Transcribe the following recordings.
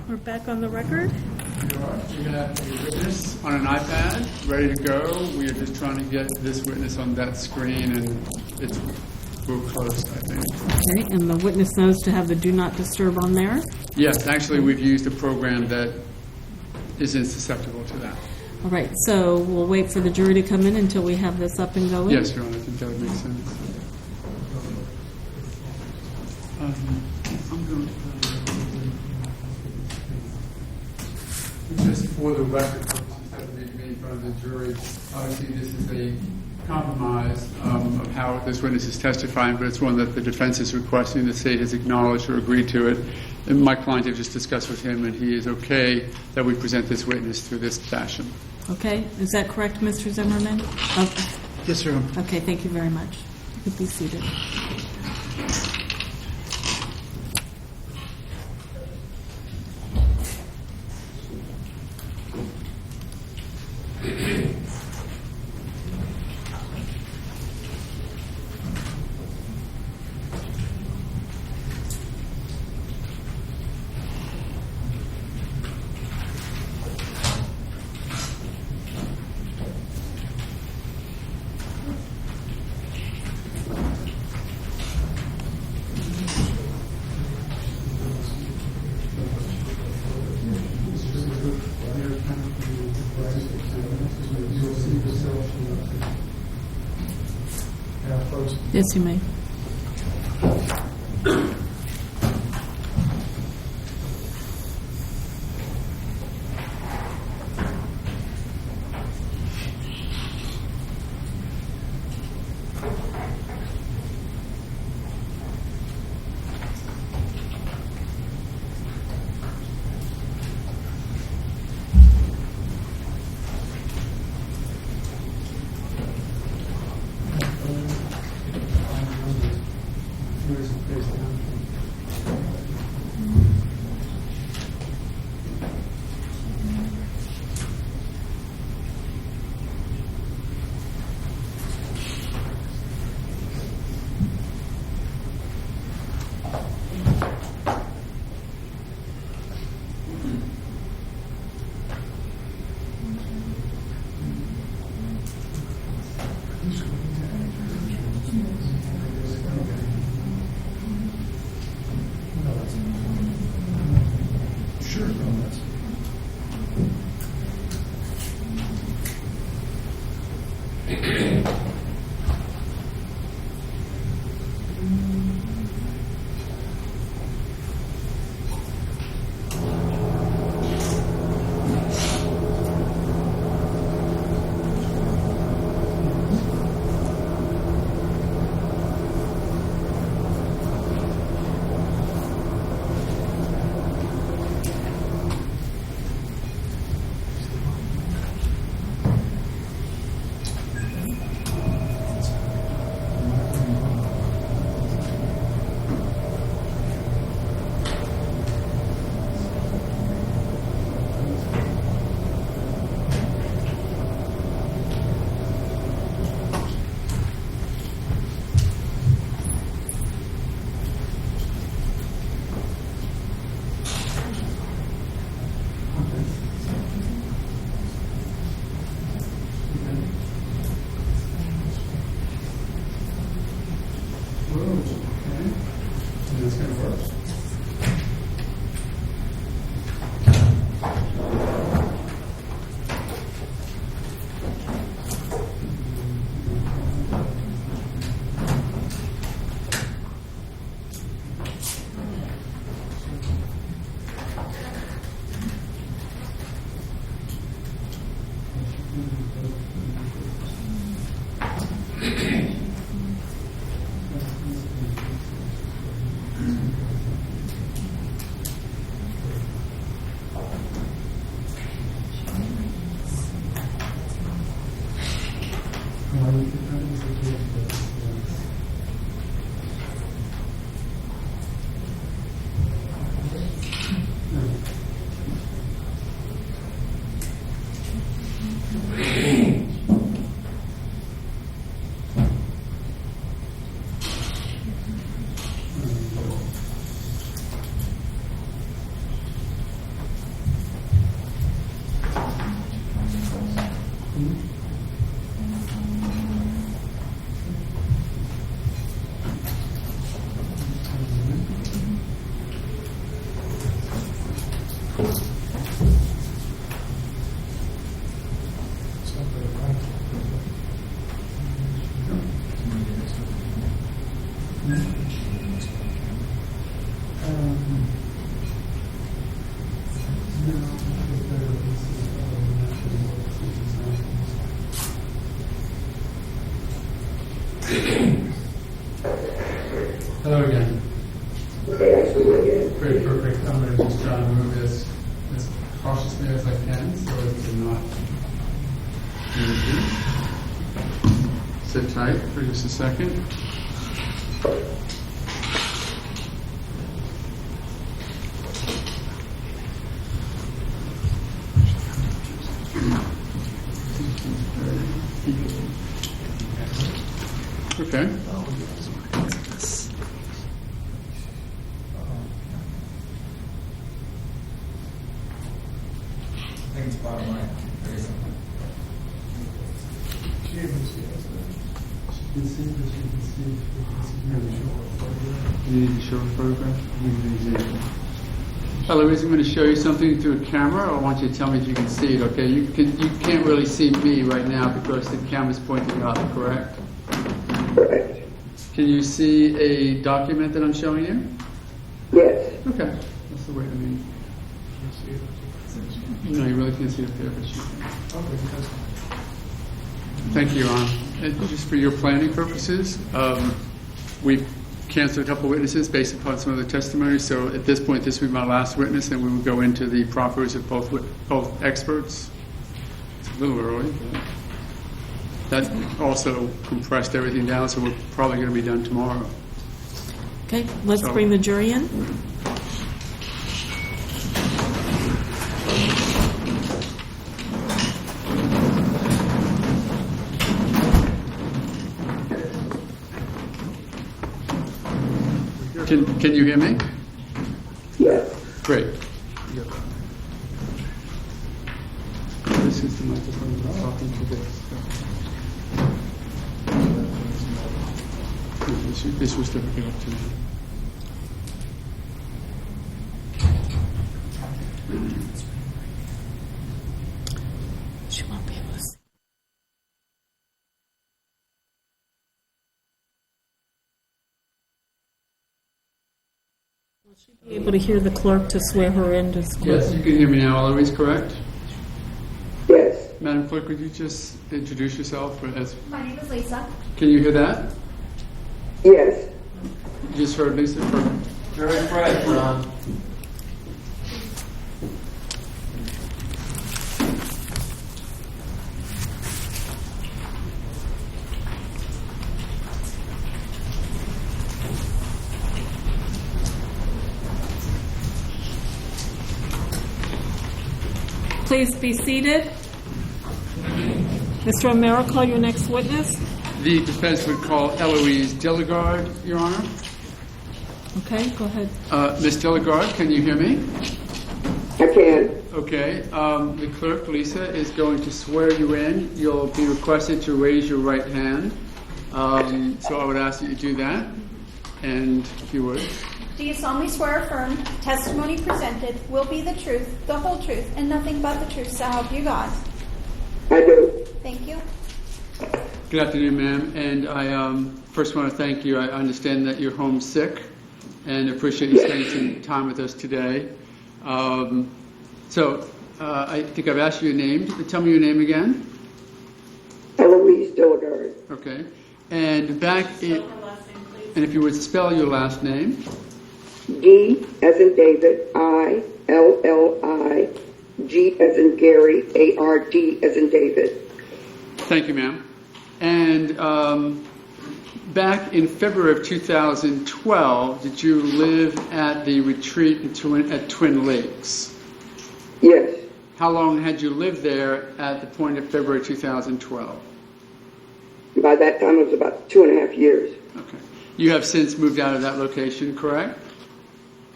we're back on the record. You're going to have a witness on an iPad, ready to go. We are just trying to get this witness on that screen, and we're close, I think. Okay, and the witness knows to have the do not disturb on there. Yes, actually, we've used a program that isn't susceptible to that. All right, so we'll wait for the jury to come in until we have this up and going. Yes, Your Honor, I think that would make sense. I'm going to, just for the record purposes, that would be in front of the jury. Obviously, this is a compromise of how this witness is testifying, but it's one that the defense is requesting. The state has acknowledged or agreed to it. And my client have just discussed with him, and he is okay that we present this witness through this fashion. Okay, is that correct, Mr. Zimmerman? Okay. Yes, sir. Okay, thank you very much. You could be seated. Yes, you may. Yes, we will, yes. Great, perfect. I'm going to just try and move this as cautiously as I can so as to not sit tight for just a second. Okay. I think it's bottom line. You need to show a photograph? Eloise, I'm going to show you something through a camera. I want you to tell me if you can see it, okay? You can't really see me right now because the camera's pointing up, correct? Correct. Can you see a document that I'm showing you? Yes. Okay. That's the way, I mean. No, you really can't see it there, but you can. Thank you, Ron. And just for your planning purposes, we've canceled a couple of witnesses based upon some of the testimony. So at this point, this will be my last witness, and we will go into the proffers of both experts. It's a little early, but that also compressed everything down, so we're probably going to be done tomorrow. Okay, let's bring the jury in. Can you hear me? Yes. Great. This is the microphone we're talking to this. This was to hook it up to. She won't be able to see. Will she be able to hear the clerk to swear her in? Yes, you can hear me now, Eloise, correct? Yes. Madam Clerk, would you just introduce yourself? My name is Lisa. Can you hear that? Yes. You just heard Lisa? Perfect. Very bright, Ron. Please be seated. Mr. O'Meara, call your next witness. The defense would call Eloise Dilligard, Your Honor. Okay, go ahead. Ms. Dilligard, can you hear me? I can. Okay. The clerk, Lisa, is going to swear you in. You'll be requested to raise your right hand. So I would ask that you do that. And if you would. Do you solemnly swear or affirm testimony presented will be the truth, the whole truth, and nothing but the truth, so help you God? I do. Thank you. Good afternoon, ma'am. And I first want to thank you. I understand that you're homesick and appreciate you spending some time with us today. So I think I've asked you your name. Tell me your name again. Eloise Dilligard. Okay. And and if you would spell your last name. D as in David, I-L-L-I, G as in Gary, A-R-D as in David. Thank you, ma'am. And back in February of 2012, did you live at the retreat at Twin Lakes? Yes. How long had you lived there at the point of February 2012? By that time, it was about 2.5 years. Okay. You have since moved out of that location, correct?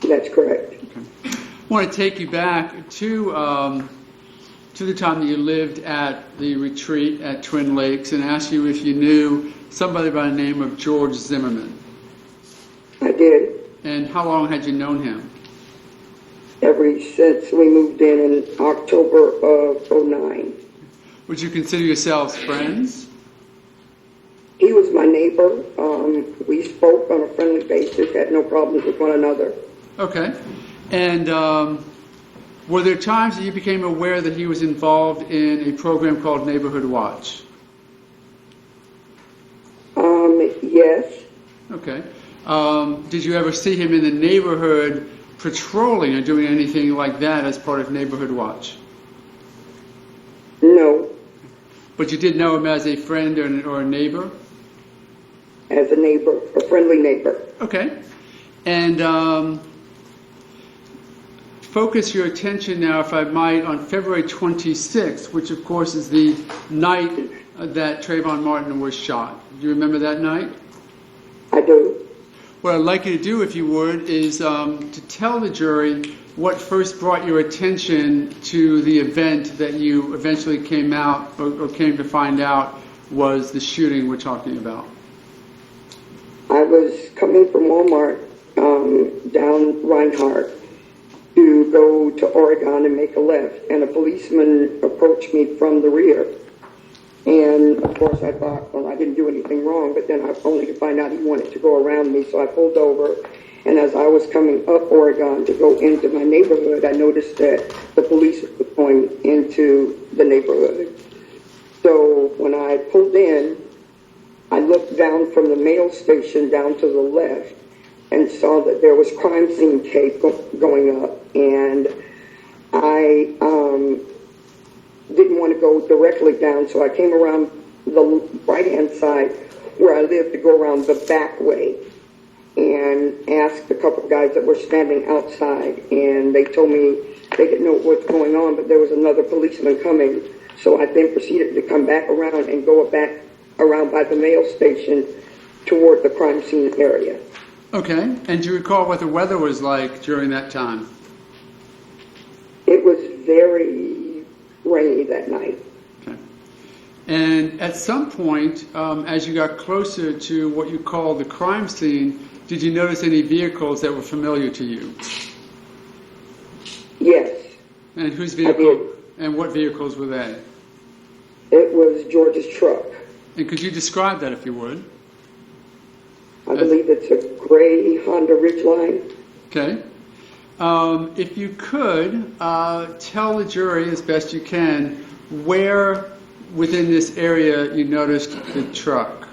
That's correct. Okay. I want to take you back to the time that you lived at the retreat at Twin Lakes and ask you if you knew somebody by the name of George Zimmerman. I did. And how long had you known him? Ever since we moved in October of 2009. Would you consider yourselves friends? He was my neighbor. We spoke on a friendly basis, had no problems with one another. Okay. And were there times that you became aware that he was involved in a program called Neighborhood Watch? Yes. Okay. Did you ever see him in the neighborhood patrolling or doing anything like that as part of Neighborhood Watch? No, But you did know him as a friend or a neighbor? as a neighbor, a friendly neighbor. Okay. And focus your attention now, if I might, on February 26th, which of course is the night that Trayvon Martin was shot. Do you remember that night? I do. What I'd like you to do, if you would, is to tell the jury what first brought your attention to the event that you eventually came out or came to find out was the shooting we're talking about. I was coming from Walmart down Reinhardt to go to Oregon and make a left, and a policeman approached me from the rear. And of course I thought, well, I didn't do anything wrong, but then I only to find out he wanted to go around me, so I pulled over. And as I was coming up Oregon to go into my neighborhood, I noticed that the police were going into the neighborhood. So when I pulled in, I looked down from the mail station down to the left and saw that there was crime scene tape going up, and I didn't want to go directly down, so I came around the right-hand side where I live to go around the back way and asked a couple of guys that were standing outside, and they told me they didn't know what's going on, but there was another policeman coming. So I then proceeded to come back around and go back around by the mail station toward the crime scene area. Okay. And do you recall what the weather was like during that time? It was very rainy that night. Okay. And at some point, as you got closer to what you call the crime scene, did you notice any vehicles that were familiar to you? Yes. And whose I vehicle? did. And what vehicles were they? It was George's truck. And could you describe that if you would? I believe it's a gray Honda Ridgeline. Okay. If you could, tell the jury as best you can where within this area you noticed the truck.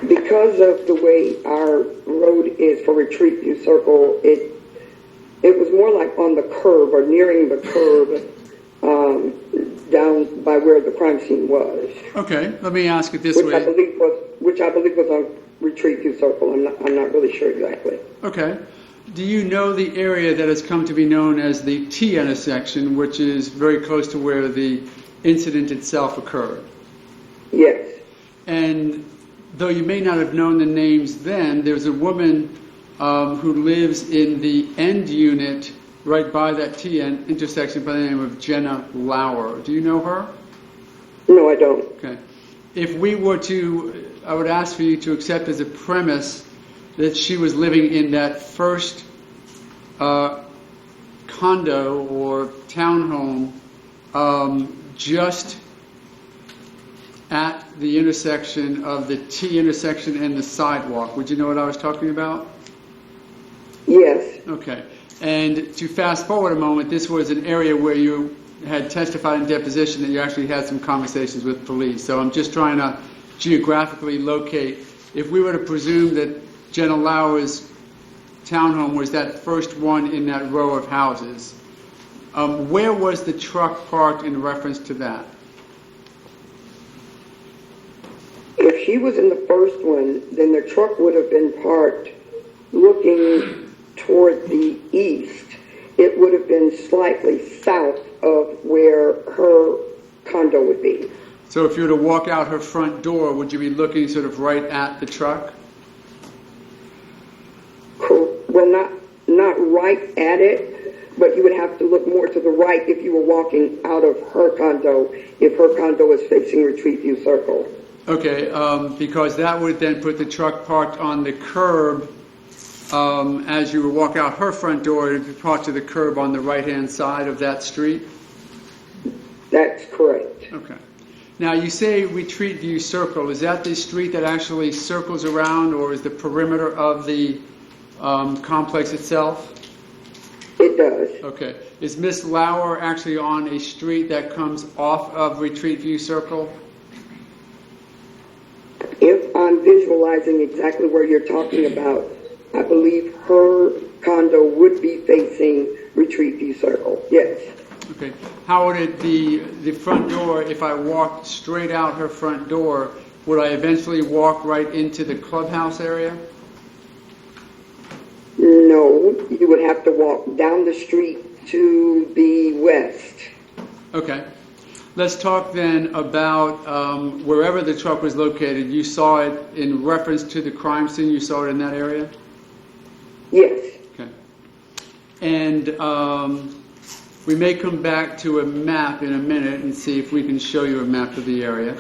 Because of the way our road is for Retreat View Circle, it was more like on the curb or nearing the curb down by where the crime scene was. Okay, let me ask it this Which way. I believe was on Retreat View Circle. I'm not really sure exactly. Okay. Do you know the area that has come to be known as the T intersection, which is very close to where the incident itself occurred? Yes. And though you may not have known the names then, there's a woman who lives in the end unit right by that T intersection by the name of Jenna Lauer. Do you know her? No, I don't. Okay. If we were to, I would ask for you to accept as a premise that she was living in that first condo or townhome just at the intersection of the T intersection and the sidewalk. Would you know what I was talking about? Yes. Okay. And to fast forward a moment, this was an area where you had testified in deposition that you actually had some conversations with police. So I'm just trying to geographically locate. If we were to presume that Jenna Lauer's townhome was that first one in that row of houses, where was the truck parked in reference to that? If she was in the first one, then the truck would have been parked looking toward the east. It would have been slightly south of where her condo would be. So if you were to walk out her front door, would you be looking sort of right at the truck? Well, not right at it, but you would have to look more to the right if you were walking out of her condo, if her condo is facing Retreat View Circle. Okay, because that would then put the truck parked on the curb as you would walk out her front door. It would be parked to the curb on the right-hand side of that street? That's correct. Okay. Now, you say Retreat View Circle. Is that the street that actually circles around, or is the perimeter of the complex itself? It does. Okay. Is Miss Lauer actually on a street that comes off of Retreat View Circle? If I'm visualizing exactly where you're talking about. I believe her condo would be facing Retreat View Circle. Yes. Okay. How would it be, the front door, if I walked straight out her front door, would I eventually walk right into the clubhouse area? No, you would have to walk down the street to the west. Okay. Let's talk then about wherever the truck was located. You saw it in reference to the crime scene. You saw it in that area? Yes. Okay. And we may come back to a map in a minute and see if we can show you a map of the area.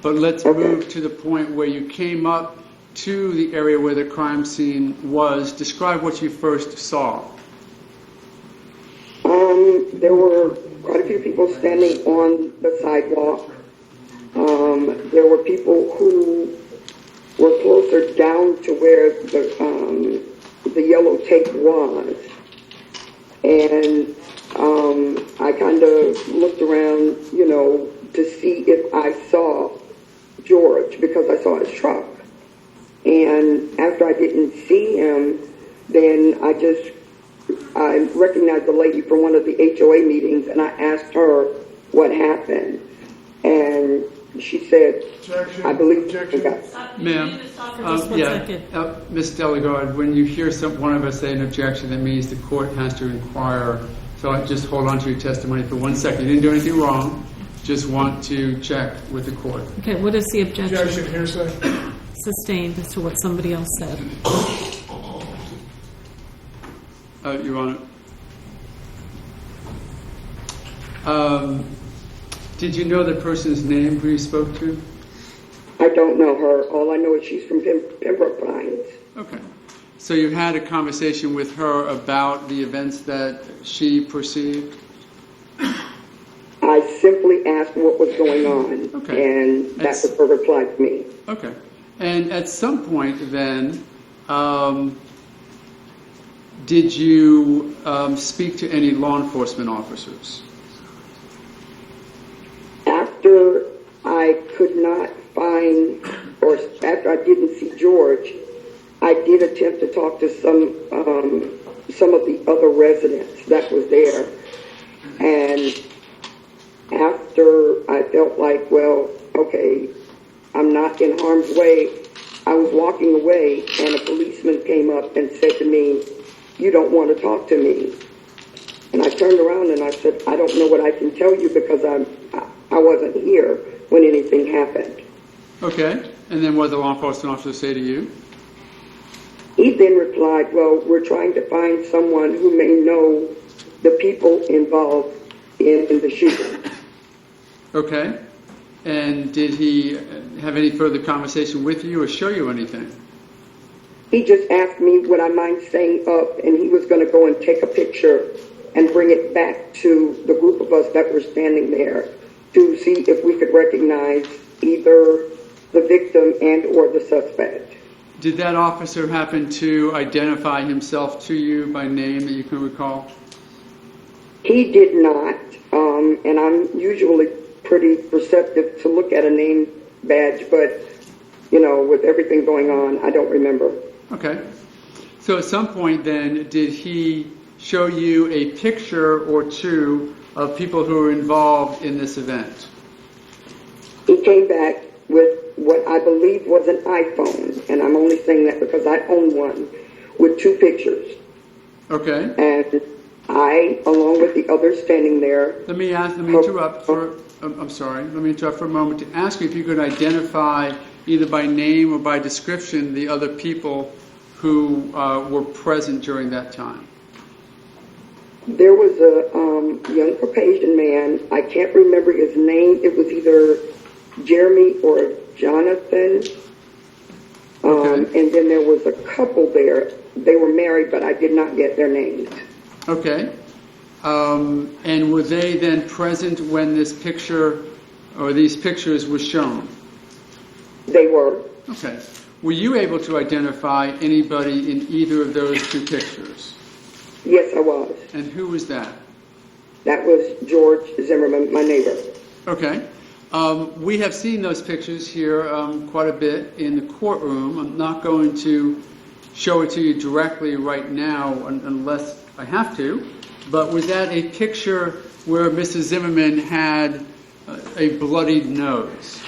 But let's move to the point where you came up to the area where the crime scene was. Describe what you first saw. There were quite a few people standing on the sidewalk. There were people who were closer down to where the yellow tape was. And I kind of looked around, to see if I saw George, because I saw his truck. And after I didn't see him, then I recognized the lady from one of the HOA meetings, and I asked her what happened. And she said, I believe... Ma'am, Ms. Dilligard, when you hear one of us say an objection, that means the court has to inquire. So just hold on to your testimony for 1 second. You didn't do anything wrong. Just want to check with the court. Okay, what is the objection? Objection, hearsay. Sustained as to what somebody else said. Your Honor. Did you know the person's name who you spoke to? I don't know her. All I know is she's from Pembroke Pines. Okay. So you had a conversation with her about the events that she perceived? I simply asked what was going on, and that was her reply to me. Okay. And at some point then, did you speak to any law enforcement officers? After I could not find, or after I didn't see George, I did attempt to talk to some of the other residents that was there. And after I felt like, well, okay, I'm not in harm's way, I was walking away, and a policeman came up and said to me, "You don't want to talk to me." And I turned around and I said, "I don't know what I can tell you because I wasn't here when anything happened." Okay. And then what did the law enforcement officer say to you? He then replied, "Well, we're trying to find someone who may know the people involved in the shooting." Okay. And did he have any further conversation with you or show you anything? He just asked me would I mind staying up, and he was going to go and take a picture and bring it back to the group of us that were standing there to see if we could recognize either the victim and or the suspect. Did that officer happen to identify himself to you by name that you can recall? He did not, and I'm usually pretty receptive to look at a name badge, but, with everything going on, I don't remember. Okay. So at some point then, did he show you a picture or two of people who were involved in this event? He came back with what I believe was an iPhone, and I'm only saying that because I own one, with 2 pictures. Okay. And I, along with the others standing there... Let me interrupt for a moment to ask you if you could identify either by name or by description the other people who were present during that time. There was a young Caucasian man. I can't remember his name. It was either Jeremy or Jonathan. And then there was a couple there. They were married, but I did not get their names. Okay. And were they then present when this picture or these pictures were shown? They were. Okay. Were you able to identify anybody in either of those 2 pictures? Yes, I was. And who was that? That was George Zimmerman, my neighbor. Okay. We have seen those pictures here quite a bit in the courtroom. I'm not going to show it to you directly right now unless I have to, but was that a picture where Mrs. Zimmerman had a bloodied nose?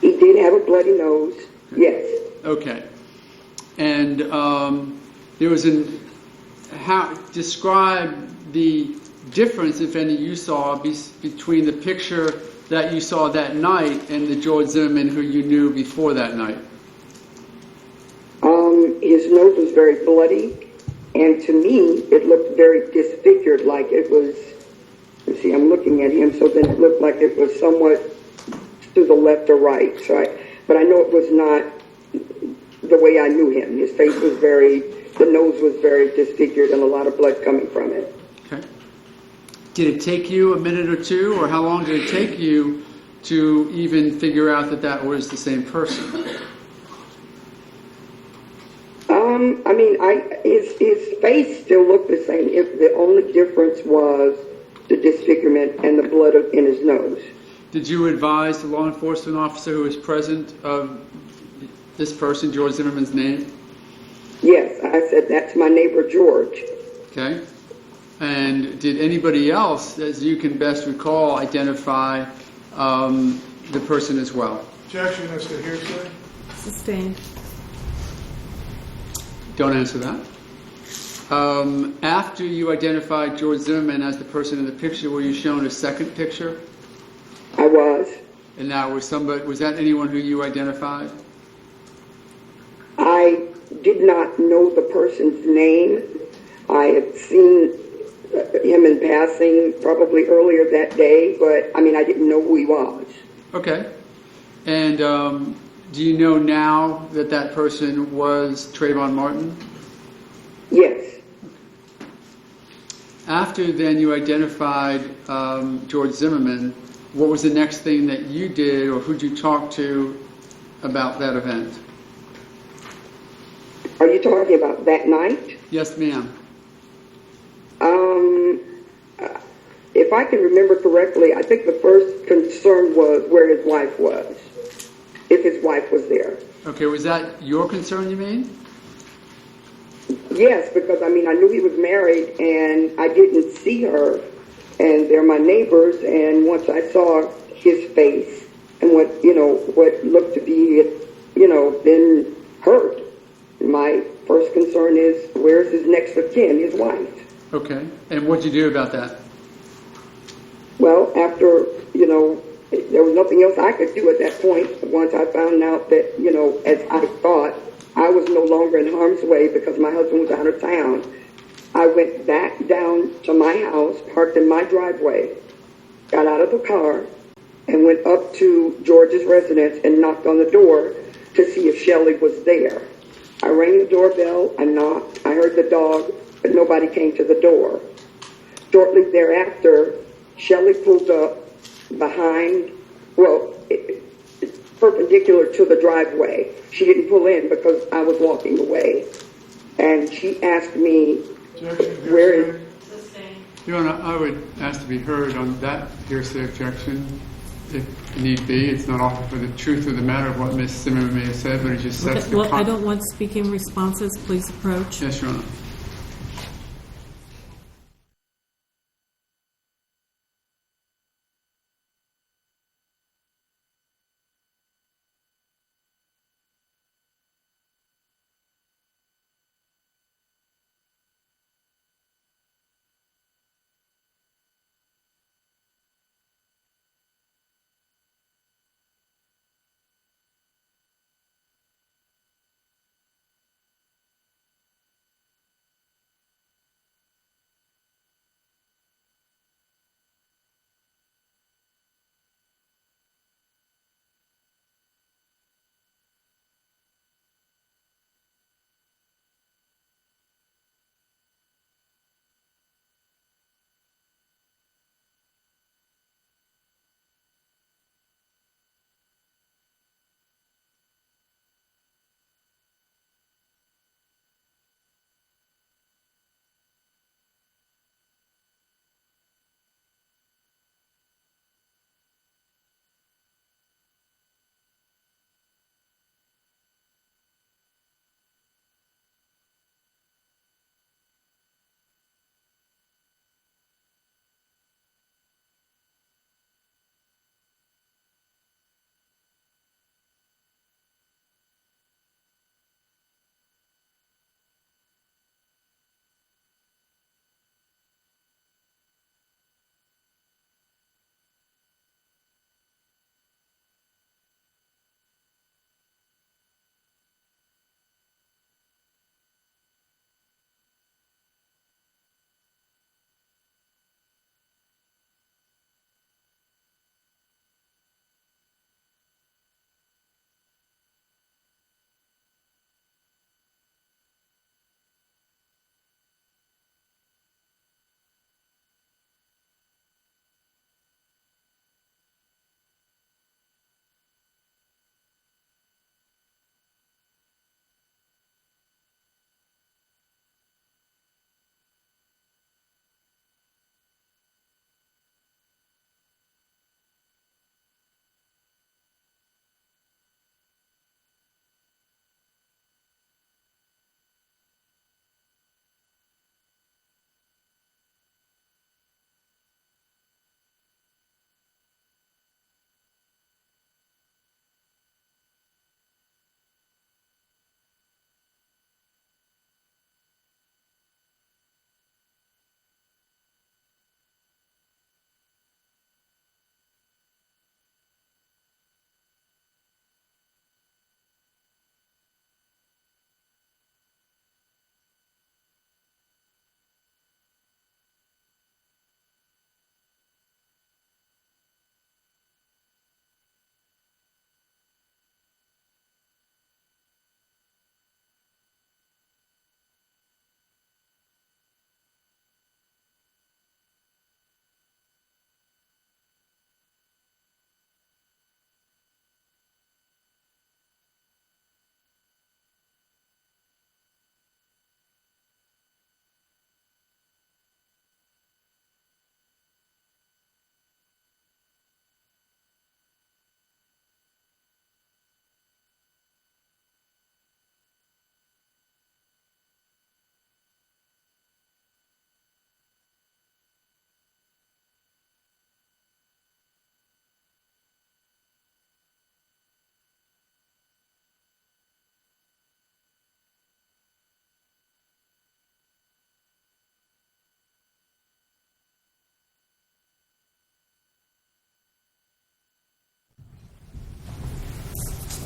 He did have a bloody nose, yes. Okay. And there was describe the difference, if any, you saw between the picture that you saw that night and the George Zimmerman who you knew before that night. His nose was very bloody, and to me, it looked very disfigured, like it was, let's see, I'm looking at him, so then it looked like it was somewhat to the left or right. But I know it was not the way I knew him. His face was the nose was very disfigured and a lot of blood coming from it. Okay. Did it take you a minute or two, or how long did it take you to even figure out that was the same person? His face still looked the same. The only difference was the disfigurement and the blood in his nose. Did you advise the law enforcement officer who was present of this person, George Zimmerman's name? Yes, I said, that's my neighbor George. Okay. And did anybody else, as you can best recall, identify the person as well? Objection as to hearsay. Sustained. Don't answer that. After you identified George Zimmerman as the person in the picture, were you shown a second picture? I was. And now was that anyone who you identified? I did not know the person's name. I had seen him in passing probably earlier that day, but I didn't know who he was. Okay. And do you know now that person was Trayvon Martin? Yes. After then you identified George Zimmerman, what was the next thing that you did, or who'd you talk to about that event? Are you talking about that night? Yes, ma'am. If I can remember correctly, I think the first concern was where his wife was, if his wife was there. Okay, was that your concern, you mean? Yes, because I knew he was married and I didn't see her, and they're my neighbors, and once I saw his face and what looked to be, been hurt, my first concern is where's his next of kin, his wife. Okay, and what'd you do about that? Well, after, there was nothing else I could do at that point. Once I found out that, as I thought, I was no longer in harm's way because my husband was out of town, I went back down to my house, parked in my driveway, got out of the car, and went up to George's residence and knocked on the door to see if Shelley was there. I rang the doorbell, I knocked, I heard the dog, but nobody came to the door. Shortly thereafter, Shelley pulled up behind, perpendicular to the driveway. She didn't pull in because I was walking away. And she asked me, Objection. where is... Your Honor, I would ask to be heard on that hearsay objection, if need be. It's not often for the truth of the matter of what Ms. Zimmerman may have said, but it just sets Okay, the... well, I don't want speaking responses. Please approach. Yes, Your Honor.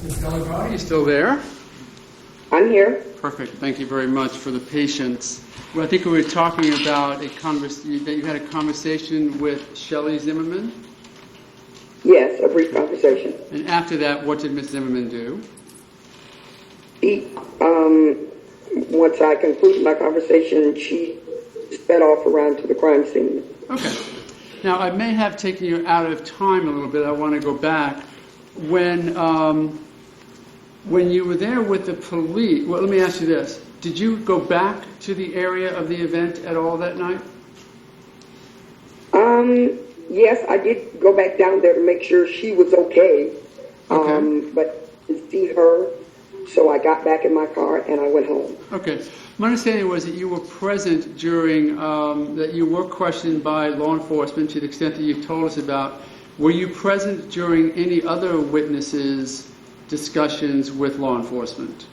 Ms. Dilligard, are you still there? I'm here. Perfect. Thank you very much for the patience. Well, I think we were talking about that you had a conversation with Shelley Zimmerman. Yes, a brief conversation. And after that, what did Ms. Zimmerman do? She, once I concluded my conversation, she sped off around to the crime scene. Okay. Now, I may have taken you out of time a little bit. I want to go back. When you were there with the police, well, let me ask you this. Did you go back to the area of the event at all that night? Yes, I did go back down there to make sure she was okay. Okay. But I didn't see her, so I got back in my car and I went home. Okay. My understanding was that you were present during, that you were questioned by law enforcement to the extent that you've told us about. Were you present during any other witnesses' discussions with law enforcement?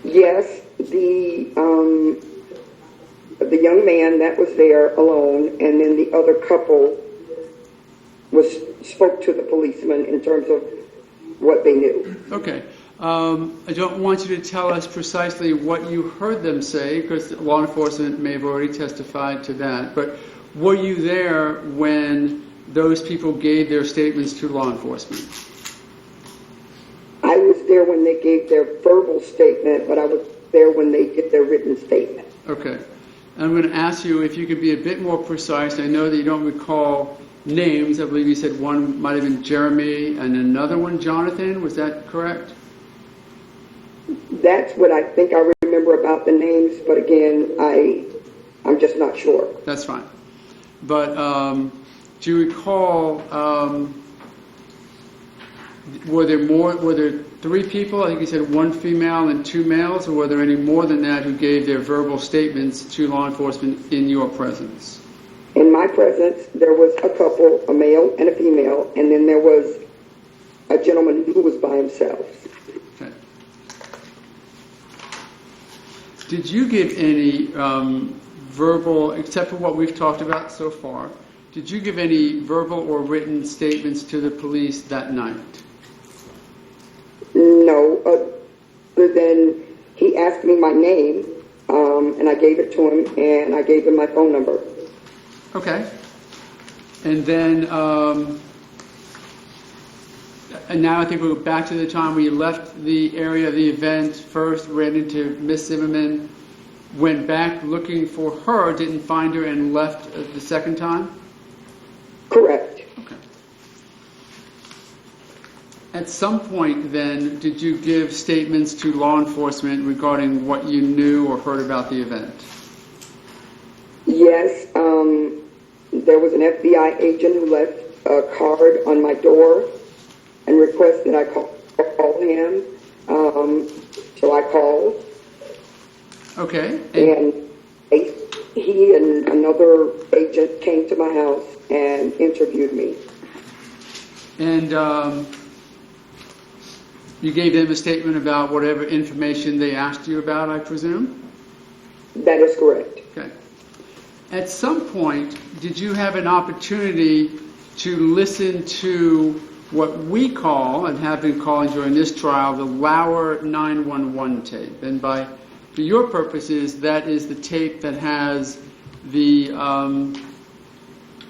Yes, the young man that was there alone, and then the other couple spoke to the policeman in terms of what they knew. Okay. I don't want you to tell us precisely what you heard them say, because law enforcement may have already testified to that, but were you there when those people gave their statements to law enforcement? I was there when they gave their verbal statement, but I was there when they did their written statement. Okay. I'm going to ask you if you could be a bit more precise. I know that you don't recall names. I believe you said one might have been Jeremy and another one Jonathan. Was that correct? That's what I think I remember about the names, but again, I'm just not sure. That's fine. But do you recall, were there three people? I think you said one female and two males, or were there any more than that who gave their verbal statements to law enforcement in your presence? In my presence, there was a couple, a male and a female, and then there was a gentleman who was by himself. Okay. Did you give any verbal, except for what we've talked about so far, did you give any verbal or written statements to the police that night? No, other than he asked me my name, and I gave it to him, and I gave him my phone number. Okay. And then, and now I think we'll go back to the time where you left the area of the event, first ran into Miss Zimmerman, went back looking for her, didn't find her, and left the second time? Correct. Okay. At some point, then, did you give statements to law enforcement regarding what you knew or heard about the event? Yes, there was an FBI agent who left a card on my door and requested I call him. So I called. Okay. And he and another agent came to my house and interviewed me. And you gave them a statement about whatever information they asked you about, I presume? That is correct. Okay. At some point, did you have an opportunity to listen to what we call, and have been calling during this trial, the Lauer 911 tape? And for your purposes, that is the tape that has the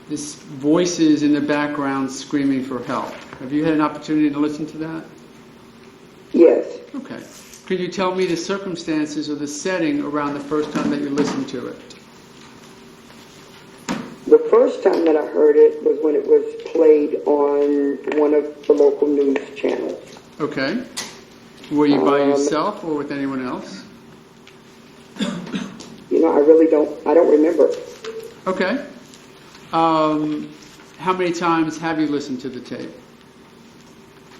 this voices in the background screaming for help. Have you had an opportunity to listen to that? Yes. Okay. Could you tell me the circumstances or the setting around the first time that you listened to it? The first time that I heard it was when it was played on one of the local news channels. Okay. Were you by yourself or with anyone else? You know, I don't remember. Okay. How many times have you listened to the tape?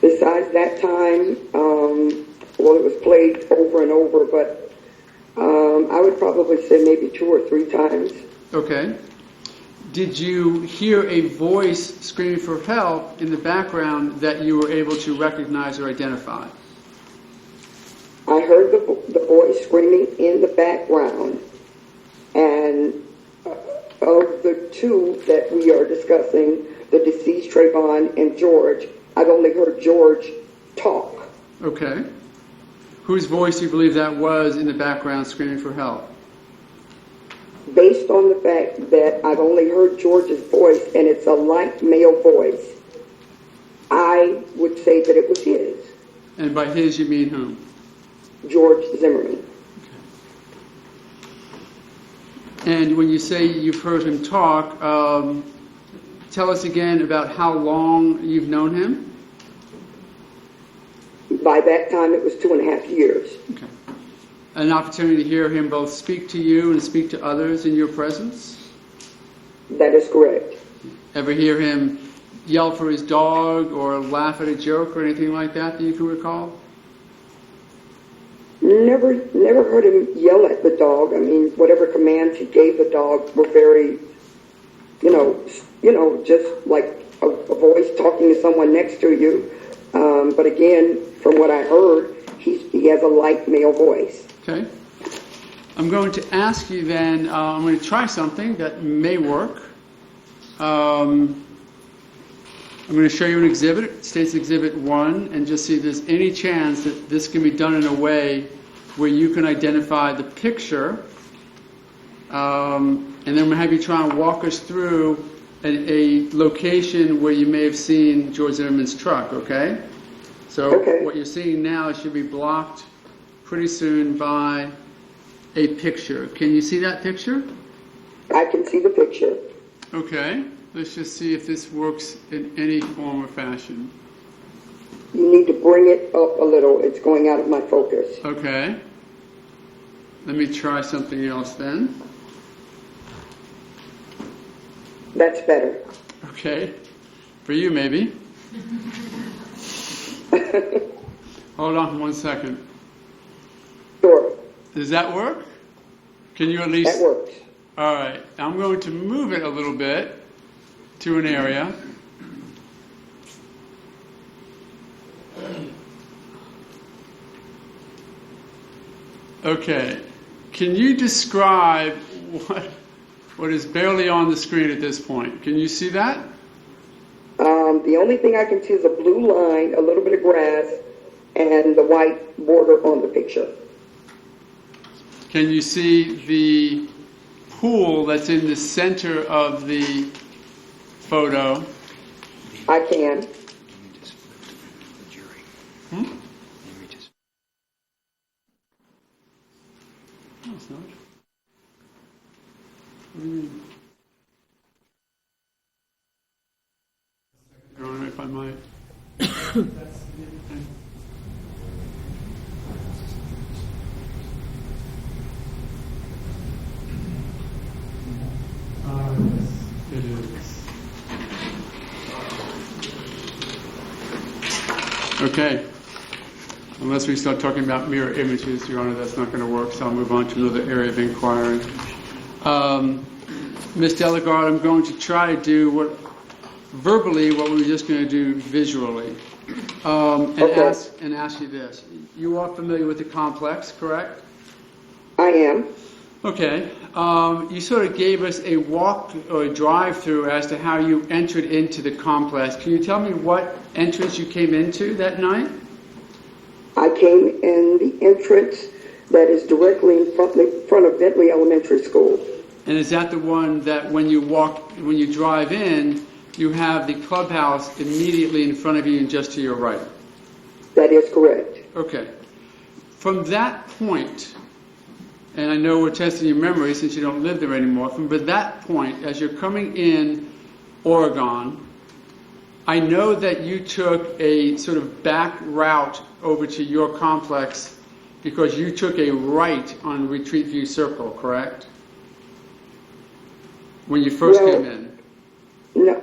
Besides that time, well, it was played over and over, but I would probably say maybe 2 or 3 times. Okay. Did you hear a voice screaming for help in the background that you were able to recognize or identify? I heard the voice screaming in the background, and of the 2 that we are discussing, the deceased Trayvon and George, I've only heard George talk. Okay. Whose voice do you believe that was in the background screaming for help? Based on the fact that I've only heard George's voice and it's a light male voice, I would say that it was his, And by his, you mean whom? George Zimmerman. And when you say you've heard him talk, tell us again about how long you've known him. By that time, it was 2.5 years. Okay. An opportunity to hear him both speak to you and speak to others in your presence? That is correct. Ever hear him yell for his dog or laugh at a joke or anything like that you can recall? Never heard him yell at the dog. I mean, whatever commands he gave the dog were very, just like a voice talking to someone next to you. But again, from what I heard, he has a light male voice. Okay. I'm going to ask you then, I'm going to try something that may work. I'm going to show you an exhibit. It states Exhibit 1, and just see if there's any chance that this can be done in a way where you can identify the picture. And then we'll have you try and walk us through a location where you may have seen George Zimmerman's truck, okay? So Okay. What you're seeing now should be blocked pretty soon by a picture. Can you see that picture? I can see the picture. Okay. Let's just see if this works in any form or fashion. You need to bring it up a little. It's going out of my focus. Okay. Let me try something else then. That's better. Okay. For you, maybe. Hold on 1 second. Sure. Does that work? Can you at least... That works. All right. I'm going to move it a little bit to an area. Okay. Can you describe what is barely on the screen at this point? Can you see that? The only thing I can see is a blue line, a little bit of grass, and the white border on the picture. Can you see the pool that's in the center of the photo? I can. Hmm? No, it's not. What do you mean? Your Honor, if I might. It is. Okay. Unless we start talking about mirror images, Your Honor, that's not going to work, so I'll move on to another area of inquiry. Ms. Dilligard, I'm going to try to do what we were just going to do visually. And ask you this. You are familiar with the complex, correct? I am. Okay. You sort of gave us a walk or a drive-through as to how you entered into the complex. Can you tell me what entrance you came into that night? I came in the entrance that is directly in front of Bentley Elementary School. And is that the one that when you drive in, you have the clubhouse immediately in front of you and just to your right? That is correct. Okay. From that point, and I know we're testing your memory since you don't live there anymore, from that point, as you're coming in Oregon, I know that you took a sort of back route over to your complex because you took a right on Retreat View Circle, correct? When you first came in. No.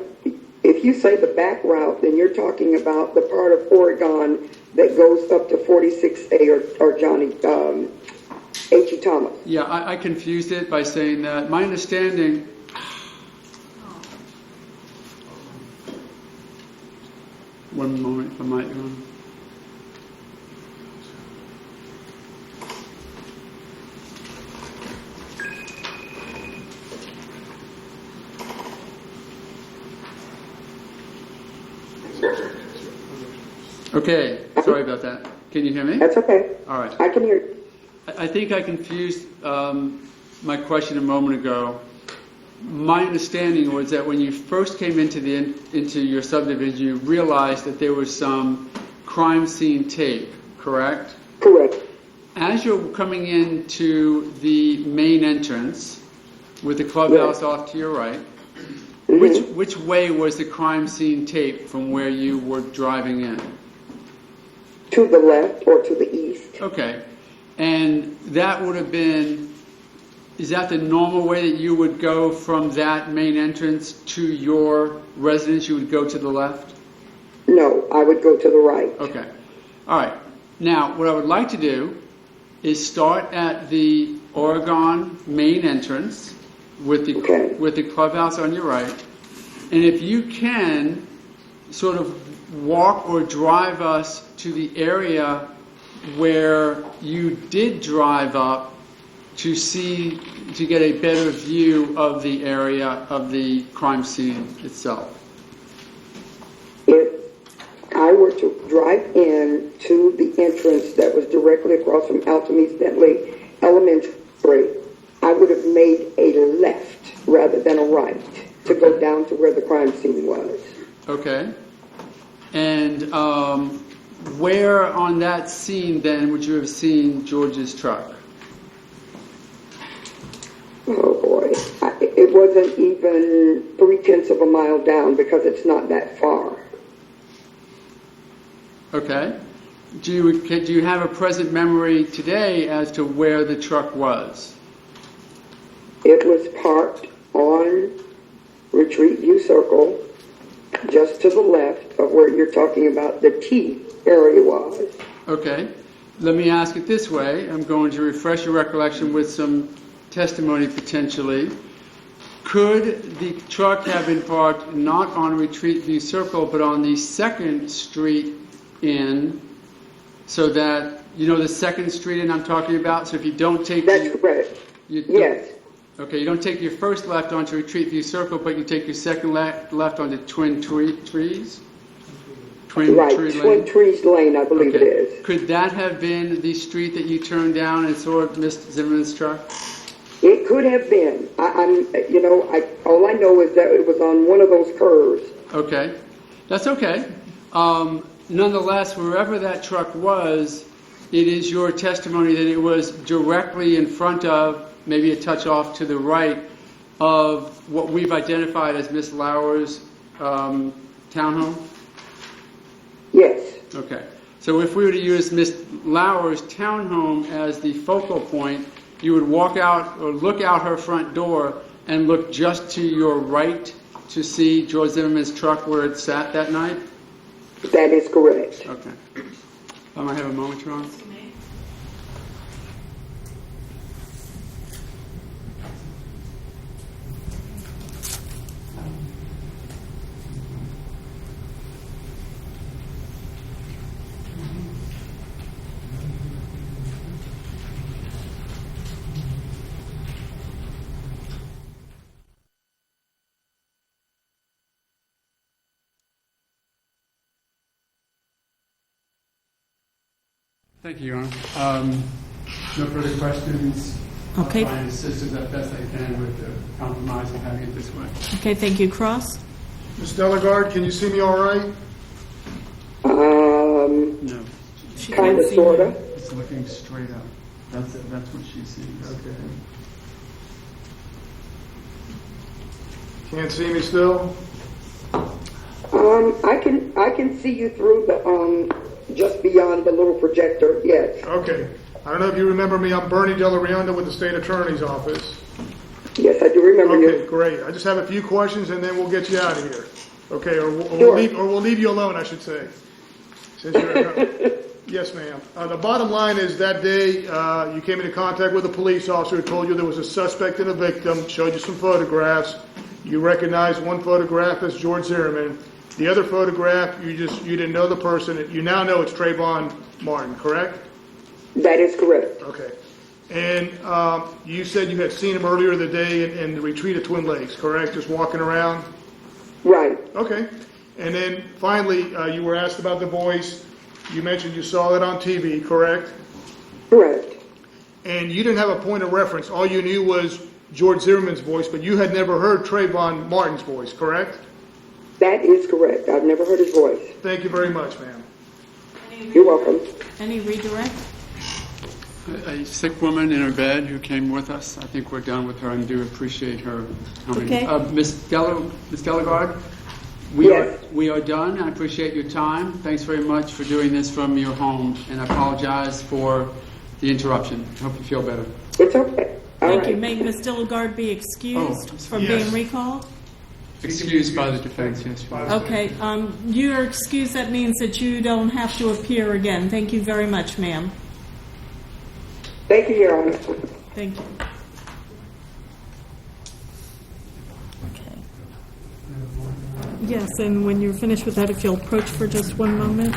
If you say the back route, then you're talking about the part of Oregon that goes up to 46A or Johnny H.E. Thomas. Yeah, I confused it by saying that. My understanding... One moment, if I might, Your Honor. Okay, sorry about that. Can you hear me? That's okay. All right. I can hear. I think I confused my question a moment ago. My understanding was that when you first came into your subdivision, you realized that there was some crime scene tape, correct? Correct. As you're coming into the main entrance with the clubhouse off to your right, which way was the crime scene tape from where you were driving in? To the left or to the east. Okay. And that would have been, is that the normal way that you would go from that main entrance to your residence? You would go to the left? No, I would go to the right. Okay. All right. Now, what I would like to do is start at the Oregon main entrance with the clubhouse on your right. And if you can sort of walk or drive us to the area where you did drive up to get a better view of the area of the crime scene itself. If I were to drive in to the entrance that was directly across from Alton East Bentley Elementary, I would have made a left rather than a right to go down to where the crime scene was. Okay. And where on that scene then would you have seen George's truck? Oh boy, it wasn't even 3/10 of a mile down because it's not that far. Okay. Do you have a present memory today as to where the truck was? It was parked on Retreat View Circle, just to the left of where you're talking about the T area was. Okay. Let me ask it this way. I'm going to refresh your recollection with some testimony potentially. Could the truck have been parked not on Retreat View Circle but on the 2nd Street Inn, so that, you know the 2nd Street Inn I'm talking about? So if you don't take... That's correct. Yes. Okay, you don't take your first left onto Retreat View Circle, but you take your second left onto Twin Trees? Twin Trees Lane, I believe it is. Could that have been the street that you turned down and saw Mr. Zimmerman's truck? It could have been. All I know is that it was on one of those curves. Okay, that's okay. Nonetheless, wherever that truck was, it is your testimony that it was directly in front of, maybe a touch off to the right, of what we've identified as Miss Lauer's townhome? Yes. Okay. So if we were to use Miss Lauer's townhome as the focal point, you would walk out or look out her front door and look just to your right to see George Zimmerman's truck where it sat that night? That is correct. Okay. I have a moment, Your Honor. Thank you, Your Honor. No further questions. Okay. I'll try and assist as best I can with the compromise of having it this way. Okay, thank you. Cross? Ms. Dilligard, can you see me all right? No. She Kind can't of, see sort you. of. It's looking straight up. That's what she sees. Okay. Can't see me still? I can see you through the just beyond the little projector. Yes. Okay. I don't know if you remember me. I'm Bernie Della Rionda with the State Attorney's Office. Yes, I do remember Okay, you. great. I just have a few questions and then we'll get you out of here. Okay, or Sure. we'll leave you alone, I should say. Since you're Yes, ma'am. The bottom line is that day you came into contact with a police officer who told you there was a suspect and a victim, showed you some photographs. You recognized one photograph as George Zimmerman. The other photograph, you didn't know the person. You now know it's Trayvon Martin, correct? That is correct. Okay. And you said you had seen him earlier the day in the retreat at Twin Lakes, correct? Just walking around? Right. Okay. And then finally, you were asked about the voice, You mentioned you saw it on TV, correct? Correct. And you didn't have a point of reference. All you knew was George Zimmerman's voice, but you had never heard Trayvon Martin's voice, correct? That is correct. I've never heard his voice. Thank you very much, ma'am. You're welcome. Any redirect? A sick woman in her bed who came with us. I think we're done with her and do appreciate her coming. Okay. Ms. Dilligard, Yes. we are done. I appreciate your time. Thanks very much for doing this from your home, and I apologize for the interruption. I hope you feel better. It's okay. All Thank right. you. May Ms. Dilligard be excused from yes. being recalled? Excused by the defense, yes. Okay. You're excused. That means that you don't have to appear again. Thank you very much, ma'am. Thank you, Your Honor. Thank you. Okay. Yes, and when you're finished with that, if you'll approach for just one moment.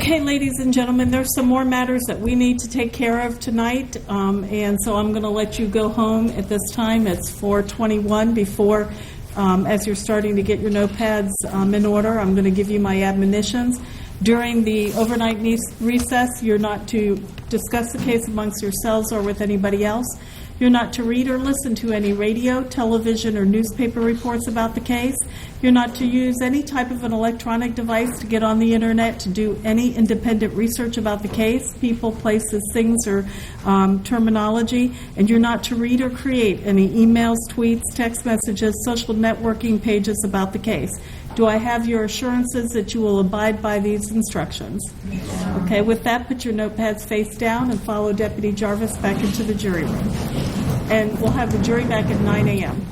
Okay, ladies and gentlemen, there's some more matters that we need to take care of tonight, and so I'm going to let you go home at this time. It's 4:21 before, as you're starting to get your notepads in order, I'm going to give you my admonitions. During the overnight recess, you're not to discuss the case amongst yourselves or with anybody else. You're not to read or listen to any radio, television, or newspaper reports about the case. You're not to use any type of an electronic device to get on the internet to do any independent research about the case, people, places, things, or terminology. And you're not to read or create any emails, tweets, text messages, social networking pages about the case. Do I have your assurances that you will abide by these instructions? Okay, with that, put your notepads face down and follow Deputy Jarvis back into the jury room. And we'll have the jury back at 9 a.m.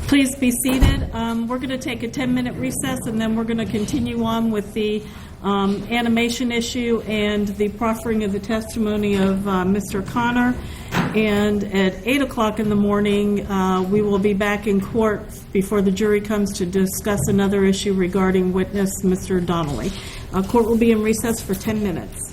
Please be seated. We're going to take a 10-minute recess, and then we're going to continue on with the animation issue and the proffering of the testimony of Mr. Connor. And at 8 o'clock in the morning, we will be back in court before the jury comes to discuss another issue regarding witness Mr. Donnelly. Court will be in recess for 10 minutes.